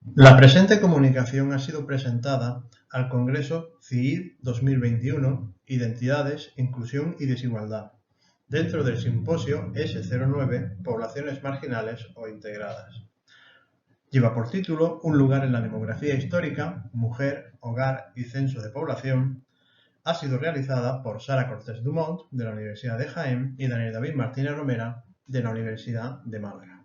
La presente comunicación ha sido presentada al Congreso CIID 2021 Identidades, Inclusión y Desigualdad, dentro del simposio S09 Poblaciones Marginales o Integradas. Lleva por título Un lugar en la demografía histórica, mujer, hogar y censo de población. Ha sido realizada por Sara Cortés Dumont, de la Universidad de Jaén, y Daniel David Martínez Romera, de la Universidad de Málaga.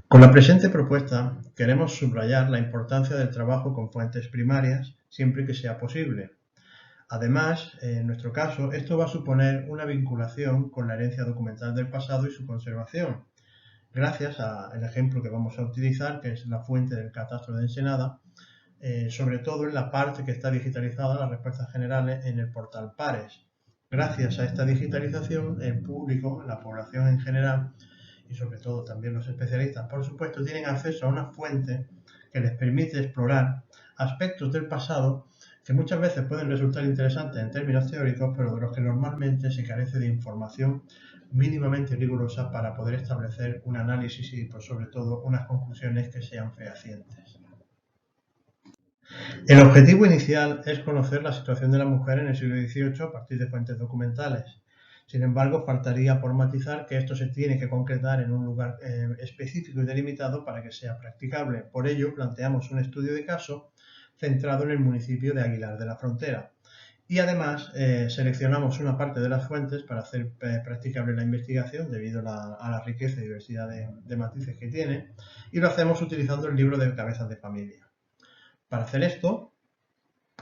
Con la presente propuesta queremos subrayar la importancia del trabajo con fuentes primarias siempre que sea posible. Además, en nuestro caso, esto va a suponer una vinculación con la herencia documental del pasado y su conservación, gracias al ejemplo que vamos a utilizar, que es la fuente del catastro de Ensenada, sobre todo en la parte que está digitalizada, las respuestas generales, en el portal Pares. Gracias a esta digitalización, el público, la población en general, y sobre todo también los especialistas, por supuesto, tienen acceso a una fuente que les permite explorar aspectos del pasado que muchas veces pueden resultar interesantes en términos teóricos, pero de los que normalmente se carece de información mínimamente rigurosa para poder establecer un análisis y, pues, sobre todo, unas conclusiones que sean fehacientes. El objetivo inicial es conocer la situación de la mujer en el siglo XVIII a partir de fuentes documentales. Sin embargo, faltaría por matizar que esto se tiene que concretar en un lugar específico y delimitado para que sea practicable. Por ello, planteamos un estudio de caso centrado en el municipio de Aguilar de la Frontera. Y además, seleccionamos una parte de las fuentes para hacer practicable la investigación debido a la riqueza y diversidad de matices que tiene, y lo hacemos utilizando el libro de Cabezas de Familia. Para hacer esto,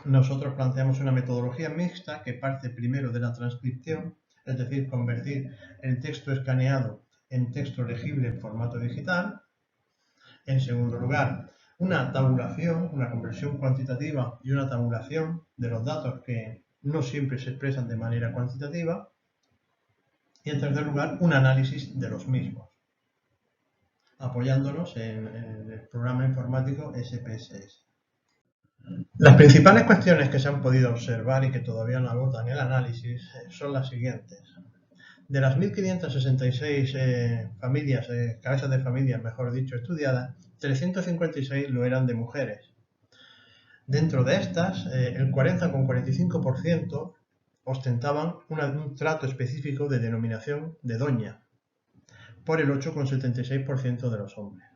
nosotros planteamos una metodología mixta que parte primero de la transcripción, es decir, convertir el texto escaneado en texto legible en formato digital. En segundo lugar, una tabulación, una conversión cuantitativa y una tabulación de los datos que no siempre se expresan de manera cuantitativa. Y en tercer lugar, un análisis de los mismos, apoyándonos en el programa informático SPSS. Las principales cuestiones que se han podido observar y que todavía no agotan el análisis son las siguientes. De las 1.566 cabezas de familia, mejor dicho, estudiadas, 356 lo eran de mujeres. Dentro de estas, el 40,45% ostentaban un trato específico de denominación de doña, por el 8,76% de los hombres.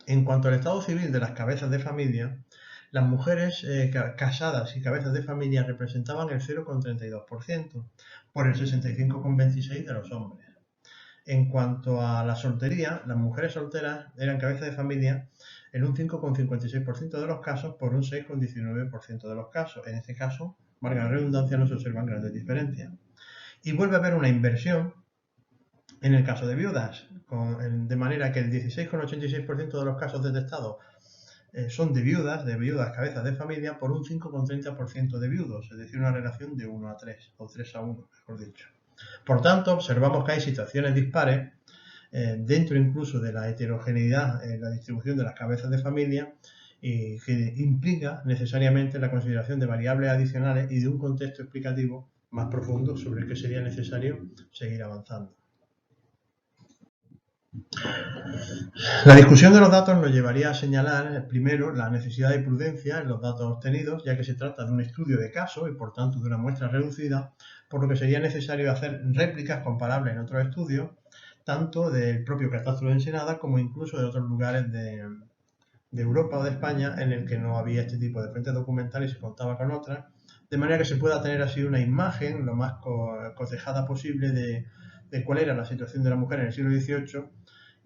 En cuanto al estado civil de las cabezas de familia, las mujeres casadas y cabezas de familia representaban el 0,32%, por el 65,26% de los hombres. En cuanto a la soltería, las mujeres solteras eran cabezas de familia en un 5,56% de los casos, por un 6,19% de los casos. En este caso, valga la redundancia, no se observan grandes diferencias. Y vuelve a haber una inversión en el caso de viudas, de manera que el 16,86% de los casos detectados son de viudas cabezas de familia, por un 5,30% de viudos, es decir, una relación de 1 a 3, o 3 a 1, mejor dicho. Por tanto, observamos que hay situaciones dispares dentro incluso de la heterogeneidad en la distribución de las cabezas de familia, y que implica necesariamente la consideración de variables adicionales y de un contexto explicativo más profundo sobre el que sería necesario seguir avanzando. La discusión de los datos nos llevaría a señalar, primero, la necesidad de prudencia en los datos obtenidos, ya que se trata de un estudio de caso y, por tanto, de una muestra reducida, por lo que sería necesario hacer réplicas comparables en otros estudios, tanto del propio catastro de Ensenada como incluso de otros lugares de Europa o de España en el que no había este tipo de fuentes documentales y se contaba con otras, de manera que se pueda tener así una imagen lo más cotejada posible de cuál era la situación de la mujer en el siglo XVIII,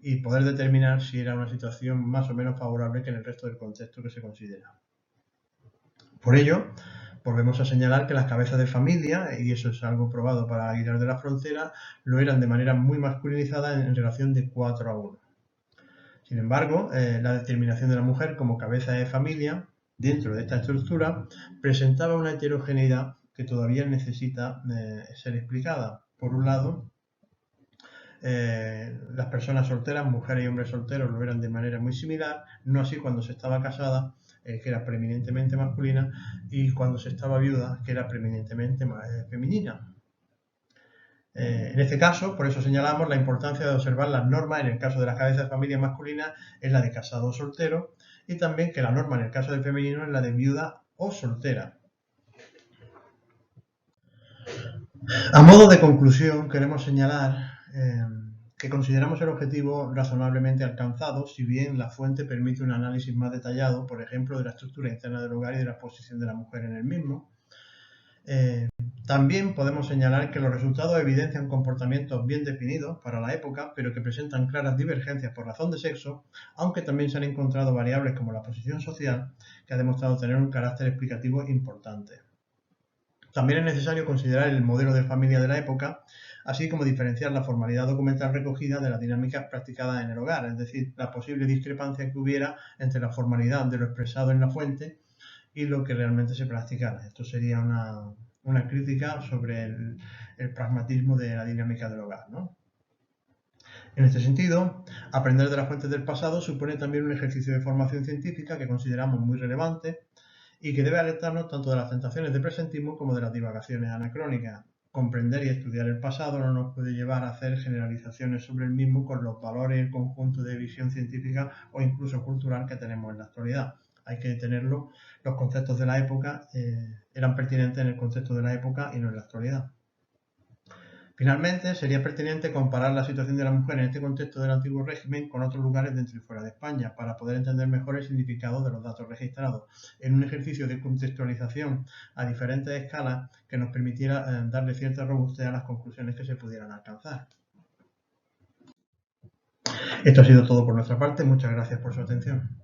y poder determinar si era una situación más o menos favorable que en el resto del contexto que se considera. Por ello, volvemos a señalar que las cabezas de familia, y eso es algo probado para Aguilar de la Frontera, lo eran de manera muy masculinizada en relación de 4 a 1. Sin embargo, la determinación de la mujer como cabeza de familia dentro de esta estructura presentaba una heterogeneidad que todavía necesita ser explicada. Por un lado, las personas solteras, mujeres y hombres solteros, lo eran de manera muy similar, no así cuando se estaba casada, que era preeminentemente masculina, y cuando se estaba viuda, que era preeminentemente femenina. En este caso, por eso señalamos la importancia de observar las normas en el caso de las cabezas de familia masculinas es la de casado o soltero, y también que la norma en el caso del femenino es la de viuda o soltera. A modo de conclusión, queremos señalar que consideramos el objetivo razonablemente alcanzado, si bien la fuente permite un análisis más detallado, por ejemplo, de la estructura interna del hogar y de la posición de la mujer en el mismo. También podemos señalar que los resultados evidencian comportamientos bien definidos para la época, pero que presentan claras divergencias por razón de sexo, aunque también se han encontrado variables como la posición social, que ha demostrado tener un carácter explicativo importante. También es necesario considerar el modelo de familia de la época, así como diferenciar la formalidad documental recogida de las dinámicas practicadas en el hogar, es decir, la posible discrepancia que hubiera entre la formalidad de lo expresado en la fuente y lo que realmente se practicara. Esto sería una crítica sobre el pragmatismo de la dinámica del hogar, ¿no? En este sentido, aprender de las fuentes del pasado supone también un ejercicio de formación científica que consideramos muy relevante y que debe alertarnos tanto de las tentaciones de presentismo como de las divagaciones anacrónicas. Comprender y estudiar el pasado no nos puede llevar a hacer generalizaciones sobre el mismo con los valores y el conjunto de visión científica o incluso cultural que tenemos en la actualidad. Hay que tenerlo, los conceptos de la época eran pertinentes en el contexto de la época y no en la actualidad. Finalmente, sería pertinente comparar la situación de la mujer en este contexto del antiguo régimen con otros lugares dentro y fuera de España, para poder entender mejor el significado de los datos registrados, en un ejercicio de contextualización a diferentes escalas que nos permitiera darle cierta robustez a las conclusiones que se pudieran alcanzar. Esto ha sido todo por nuestra parte. Muchas gracias por su atención.